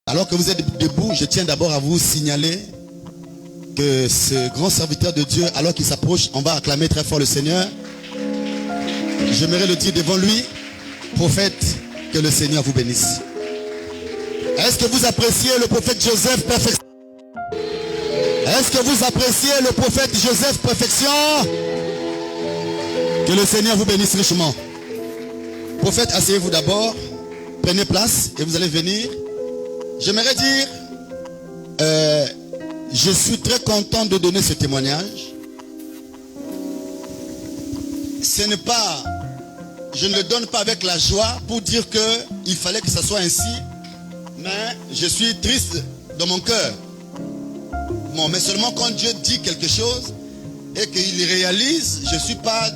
Alors que vous êtes debout, je tiens d'abord à vous signaler que ce grand serviteur de Dieu, alors qu'il s'approche, on va acclamer très fort le Seigneur. J'aimerais le dire devant lui, prophète, que le Seigneur vous bénisse. Est-ce que vous appréciez le prophète Joseph perfection? Est-ce que vous appréciez le prophète Joseph perfection? Que le Seigneur vous bénisse richement. Prophète, asseyez-vous d'abord, prenez place et vous allez venir. J'aimerais dire, je suis très content de donner ce témoignage. Ce n'est pas, je ne le donne pas avec la joie pour dire qu'il fallait que ça soit ainsi, mais je suis triste dans mon cœur. Bon, mais seulement quand Dieu dit quelque chose et qu'il réalise, je suis pas,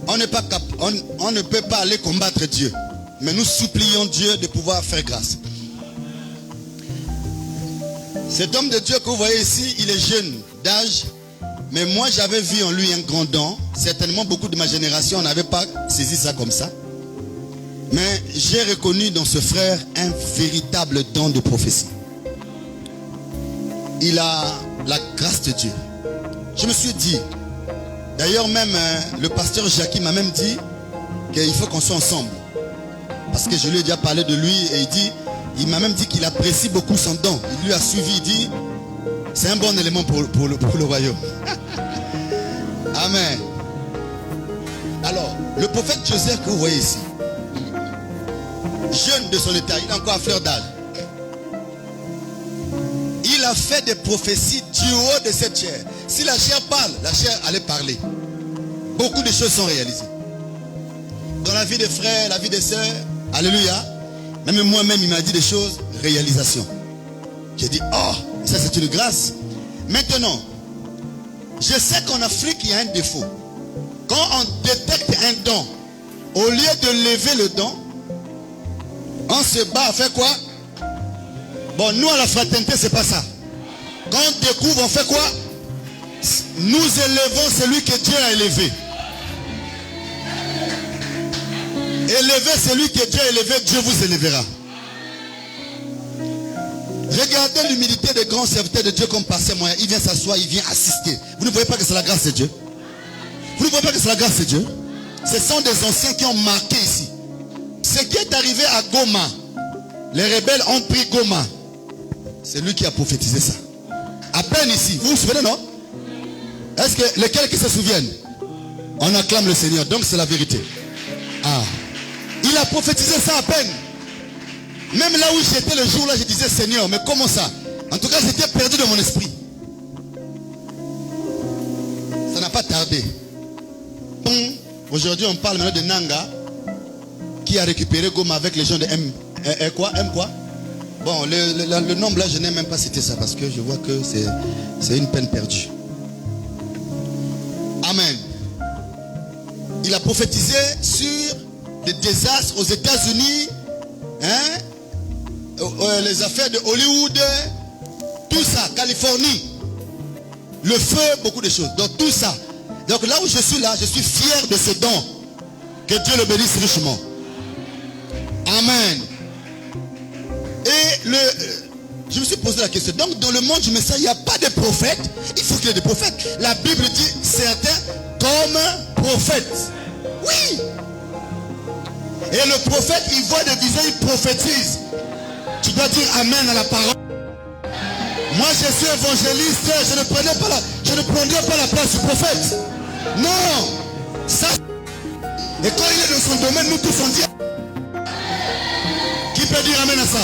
on ne peut pas aller combattre Dieu, mais nous supplions Dieu de pouvoir faire grâce. Cet homme de Dieu que vous voyez ici, il est jeune d'âge, mais moi j'avais vu en lui un grand don. Certainement beaucoup de ma génération n'avaient pas saisi ça comme ça. Mais j'ai reconnu dans ce frère un véritable don de prophétie. Il a la grâce de Dieu. Je me suis dit, d'ailleurs même le pasteur Jackie m'a même dit qu'il faut qu'on soit ensemble. Parce que je lui ai déjà parlé de lui et il m'a même dit qu'il apprécie beaucoup son don. Il lui a suivi, il dit, c'est un bon élément pour le royaume. Amen. Alors, le prophète Joseph que vous voyez ici, jeune de son état, il est encore à fleur d'âge. Il a fait des prophéties du haut de cette chair. Si la chair parle, la chair allait parler. Beaucoup de choses sont réalisées. Dans la vie des frères, la vie des sœurs, alléluia. Même moi-même, il m'a dit des choses, réalisation. J'ai dit, oh, ça c'est une grâce. Maintenant, je sais qu'en Afrique, il y a un défaut. Quand on détecte un don, au lieu de lever le don, on se bat à faire quoi? Bon, nous à la fraternité, c'est pas ça. Quand on découvre, on fait quoi? Nous élevons celui que Dieu a élevé. Élevez celui que Dieu a élevé, Dieu vous élèvera. Regardez l'humilité des grands serviteurs de Dieu comme pasteur moyen. Il vient s'asseoir, il vient assister. Vous ne voyez pas que c'est la grâce de Dieu? Vous ne voyez pas que c'est la grâce de Dieu? Ce sont des anciens qui ont marqué ici. Ce qui est arrivé à Goma, les rebelles ont pris Goma. C'est lui qui a prophétisé ça. À peine ici. Vous vous souvenez, non? Est-ce que lesquels qui se souviennent? On acclame le Seigneur. Donc c'est la vérité. Ah. Il a prophétisé ça à peine. Même là où j'étais le jour-là, je disais Seigneur, mais comment ça? En tout cas, j'étais perdu dans mon esprit. Ça n'a pas tardé. Aujourd'hui, on parle maintenant de Nanga qui a récupéré Goma avec les gens de M quoi? Bon, le nombre là, je n'ai même pas cité ça parce que je vois que c'est une peine perdue. Amen. Il a prophétisé sur des désastres aux États-Unis, les affaires de Hollywood, tout ça, Californie, le feu, beaucoup de choses. Donc tout ça. Donc là où je suis là, je suis fier de ce don. Que Dieu le bénisse richement. Amen. Et je me suis posé la question. Donc dans le monde du message, il n'y a pas de prophète. Il faut qu'il y ait des prophètes. La Bible dit certains comme prophètes. Oui. Et le prophète, il voit des visions, il prophétise. Tu dois dire amen à la parole. Moi je suis évangéliste, je ne prendrai pas la place du prophète. Non. Ça. Et quand il est dans son domaine, nous tous on dit. Qui peut dire amen à ça?